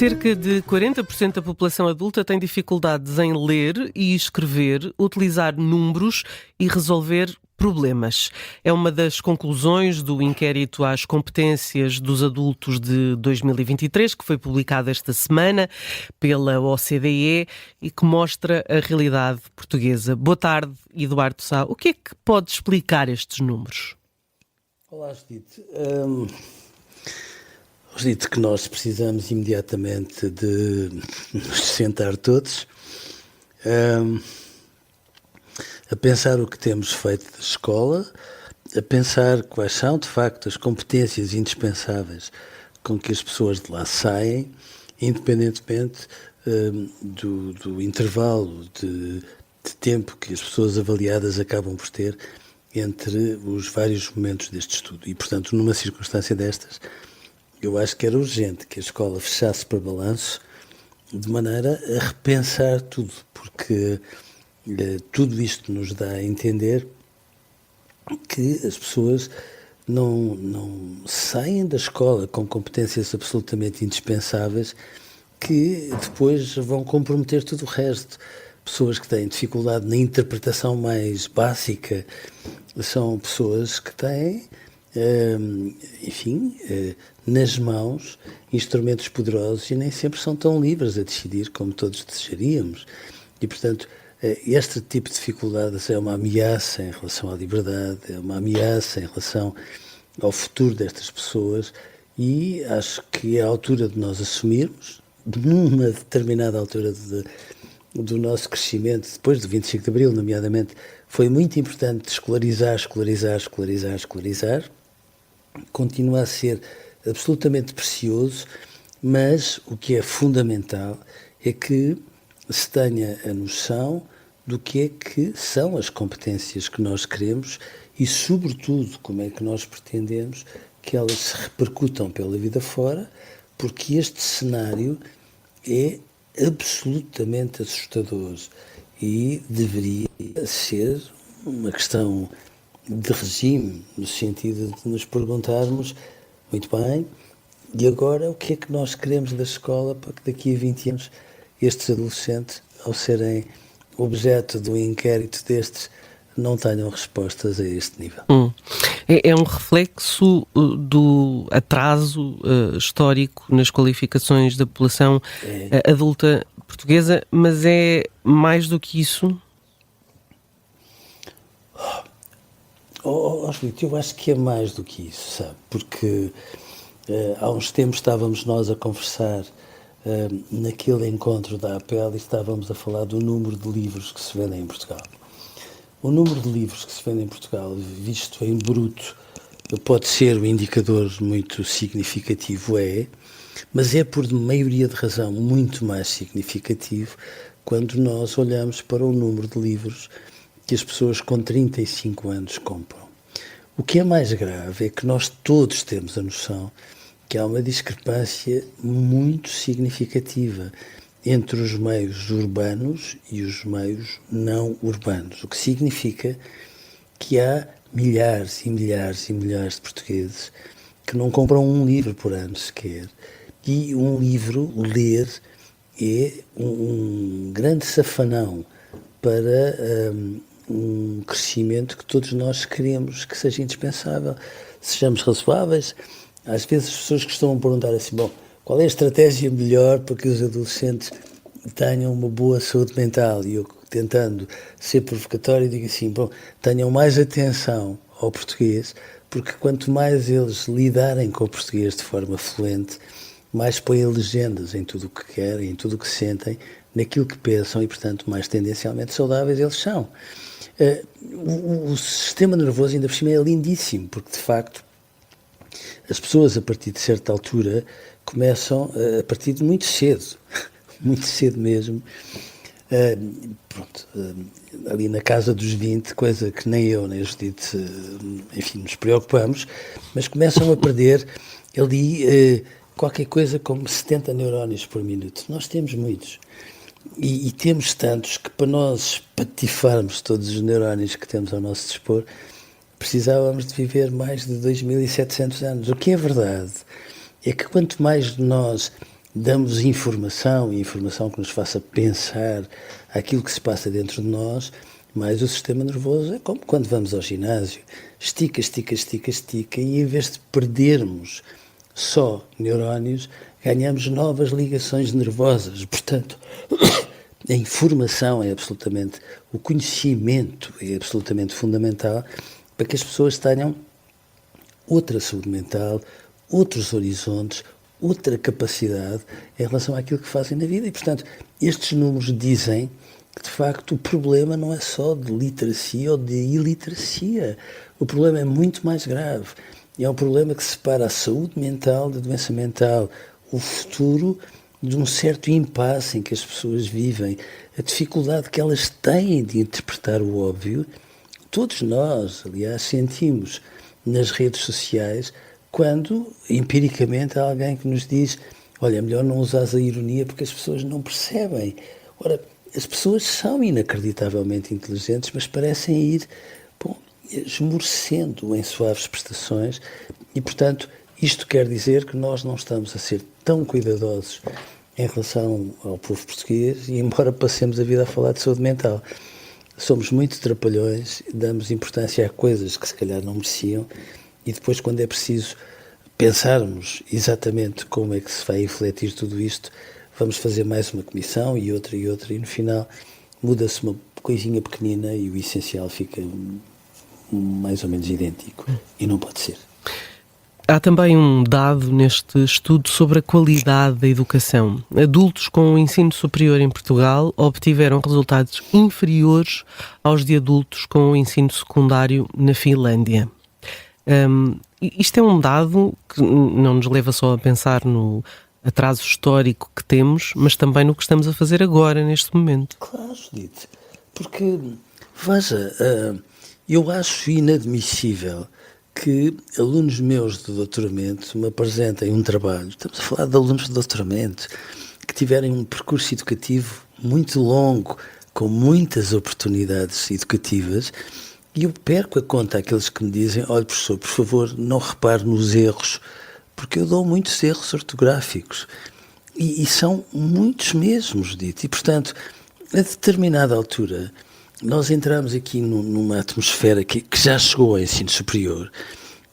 Cerca de 40% da população adulta tem dificuldades em ler e escrever, utilizar números e resolver problemas. É uma das conclusões do inquérito às competências dos adultos de 2023, que foi publicado esta semana pela OCDE e que mostra a realidade portuguesa. Boa tarde, Eduardo Sá. O que é que pode explicar estes números? Olá, Judite. Judite, que nós precisamos imediatamente de nos sentar todos a pensar o que temos feito da escola, a pensar quais são, de facto, as competências indispensáveis com que as pessoas de lá saem, independentemente do intervalo de tempo que as pessoas avaliadas acabam por ter entre os vários momentos deste estudo. E, portanto, numa circunstância destas, eu acho que era urgente que a escola fechasse para balanço de maneira a repensar tudo, porque tudo isto nos dá a entender que as pessoas não saem da escola com competências absolutamente indispensáveis que depois vão comprometer tudo o resto. Pessoas que têm dificuldade na interpretação mais básica são pessoas que têm, nas mãos, instrumentos poderosos e nem sempre são tão livres a decidir como todos desejaríamos. E, portanto, este tipo de dificuldades é uma ameaça em relação à liberdade, é uma ameaça em relação ao futuro destas pessoas e acho que é a altura de nós assumirmos, numa determinada altura do nosso crescimento, depois do 25 de Abril, nomeadamente, foi muito importante escolarizar. Continua a ser absolutamente precioso, mas o que é fundamental é que se tenha a noção do que é que são as competências que nós queremos e, sobretudo, como é que nós pretendemos que elas se repercutam pela vida fora, porque este cenário é absolutamente assustador e deveria ser uma questão de regime, no sentido de nos perguntarmos, muito bem, e agora o que é que nós queremos da escola para que daqui a 20 anos estes adolescentes, ao serem objeto de um inquérito destes, não tenham respostas a este nível. É um reflexo do atraso histórico nas qualificações da população adulta portuguesa, mas é mais do que isso? Eu acho que é mais do que isso, sabe? Porque há uns tempos estávamos nós a conversar naquele encontro da APEL e estávamos a falar do número de livros que se vendem em Portugal. O número de livros que se vendem em Portugal, visto em bruto, pode ser um indicador muito significativo, mas é por maioria de razão muito mais significativo quando nós olhamos para o número de livros que as pessoas com 35 anos compram. O que é mais grave é que nós todos temos a noção que há uma discrepância muito significativa entre os meios urbanos e os meios não urbanos, o que significa que há milhares e milhares e milhares de portugueses que não compram um livro por ano sequer, e um livro, ler, é um grande safanão para um crescimento que todos nós queremos que seja indispensável. Sejamos razoáveis. Às vezes as pessoas costumam perguntar assim, qual é a estratégia melhor para que os adolescentes tenham uma boa saúde mental? E eu, tentando ser provocatório, digo assim, tenham mais atenção ao português, porque quanto mais eles lidarem com o português de forma fluente, mais põem legendas em tudo o que querem, em tudo o que sentem, naquilo que pensam e, portanto, mais tendencialmente saudáveis eles são. O sistema nervoso, ainda por cima, é lindíssimo, porque, de facto, as pessoas, a partir de certa altura, começam a partir de muito cedo, muito cedo mesmo, ali na casa dos 20, coisa que nem eu nem a Judite, nos preocupamos, mas começam a perder ali qualquer coisa como 70 neurónios por minuto. Nós temos muitos. E temos tantos que, para nós patifarmos todos os neurónios que temos ao nosso dispor, precisávamos de viver mais de 2.700 anos. O que é verdade é que quanto mais nós damos informação, e informação que nos faça pensar aquilo que se passa dentro de nós, mais o sistema nervoso é como quando vamos ao ginásio. Estica, estica, estica, estica, e em vez de perdermos só neurónios, ganhamos novas ligações nervosas. Portanto, a informação é absolutamente, o conhecimento é absolutamente fundamental para que as pessoas tenham outra saúde mental, outros horizontes, outra capacidade em relação àquilo que fazem na vida. E, portanto, estes números dizem que, de facto, o problema não é só de literacia ou de iliteracia. O problema é muito mais grave. É um problema que separa a saúde mental da doença mental, o futuro de um certo impasse em que as pessoas vivem, a dificuldade que elas têm de interpretar o óbvio. Todos nós, aliás, sentimos nas redes sociais quando, empiricamente, há alguém que nos diz: olha, é melhor não usares a ironia porque as pessoas não percebem. Ora, as pessoas são inacreditavelmente inteligentes, mas parecem ir esmorecendo em suaves prestações e, portanto, isto quer dizer que nós não estamos a ser tão cuidadosos em relação ao povo português, e embora passemos a vida a falar de saúde mental, somos muito trapalhões, damos importância a coisas que se calhar não mereciam, e depois, quando é preciso pensarmos exatamente como é que se vai refletir tudo isto, vamos fazer mais uma comissão e outra, e no final muda-se uma coisinha pequenina e o essencial fica mais ou menos idêntico, e não pode ser. Há também um dado neste estudo sobre a qualidade da educação. Adultos com o ensino superior em Portugal obtiveram resultados inferiores aos de adultos com o ensino secundário na Finlândia. Isto é um dado que não nos leva só a pensar no atraso histórico que temos, mas também no que estamos a fazer agora, neste momento. Claro, Judite, porque, veja, eu acho inadmissível que alunos meus de doutoramento me apresentem um trabalho, estamos a falar de alunos de doutoramento, que tiverem um percurso educativo muito longo, com muitas oportunidades educativas, e eu perco a conta àqueles que me dizem: olha, professor, por favor, não repare nos erros, porque eu dou muitos erros ortográficos, e são muitos mesmos, dito, e portanto, a determinada altura, nós entramos aqui numa atmosfera que já chegou ao ensino superior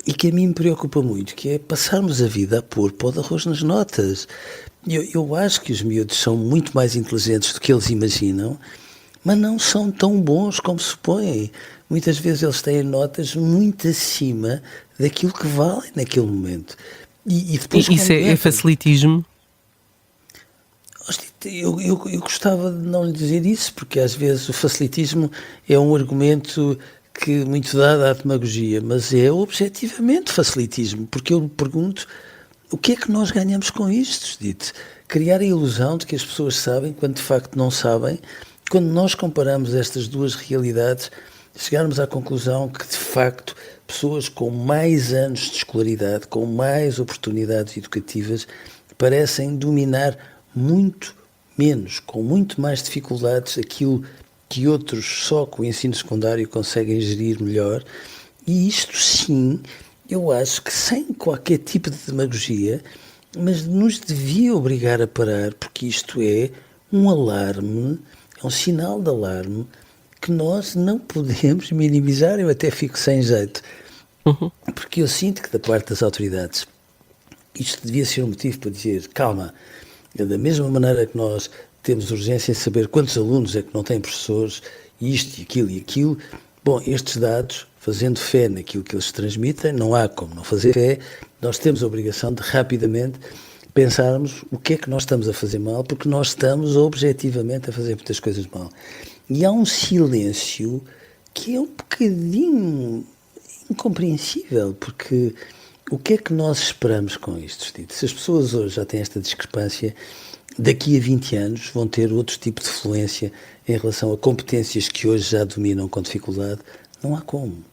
e que a mim me preocupa muito, que é passarmos a vida a pôr pó de arroz nas notas. Eu acho que os miúdos são muito mais inteligentes do que eles imaginam, mas não são tão bons como supõem. Muitas vezes eles têm notas muito acima daquilo que valem naquele momento. E depois, isso é facilitismo? Eu gostava de não lhe dizer isso, porque às vezes o facilitismo é um argumento que muito dado à demagogia, mas é objetivamente facilitismo, porque eu me pergunto: o que é que nós ganhamos com isto, Judite? Criar a ilusão de que as pessoas sabem, quando de facto não sabem. Quando nós comparamos estas duas realidades, chegarmos à conclusão que, de facto, pessoas com mais anos de escolaridade, com mais oportunidades educativas, parecem dominar muito menos, com muito mais dificuldades, aquilo que outros só com o ensino secundário conseguem gerir melhor. E isto sim, eu acho que sem qualquer tipo de demagogia, mas nos devia obrigar a parar, porque isto é um alarme, é um sinal de alarme que nós não podemos minimizar. Eu até fico sem jeito, porque eu sinto que da parte das autoridades isto devia ser um motivo para dizer: calma, da mesma maneira que nós temos urgência em saber quantos alunos é que não têm professores, isto e aquilo, bom, estes dados, fazendo fé naquilo que eles transmitem, não há como não fazer fé, nós temos a obrigação de rapidamente pensarmos o que é que nós estamos a fazer mal, porque nós estamos objetivamente a fazer muitas coisas mal. E há um silêncio que é um bocadinho incompreensível, porque o que é que nós esperamos com isto, Steve? Se as pessoas hoje já têm esta discrepância, daqui a 20 anos vão ter outro tipo de fluência em relação a competências que hoje já dominam com dificuldade. Não há como.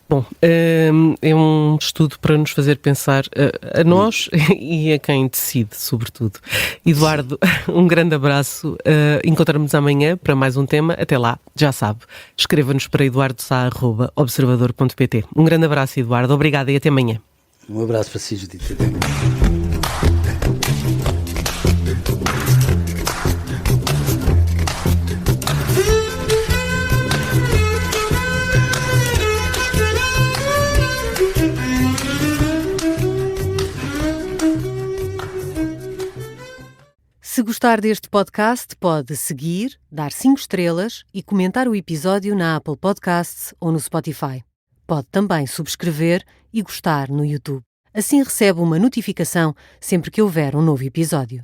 Bom, é um estudo para nos fazer pensar a nós e a quem decide, sobretudo. Eduardo, um grande abraço. Encontramos amanhã para mais um tema. Até lá, já sabe, escreva-nos para eduardosá@observador.pt. Um grande abraço, Eduardo. Obrigada e até amanhã. Um abraço para si, Judite. Até amanhã. gostar deste podcast, pode seguir, dar 5 estrelas e comentar o episódio na Apple Podcasts ou no Spotify. Pode também subscrever e gostar no YouTube. Assim recebe uma notificação sempre que houver um novo episódio.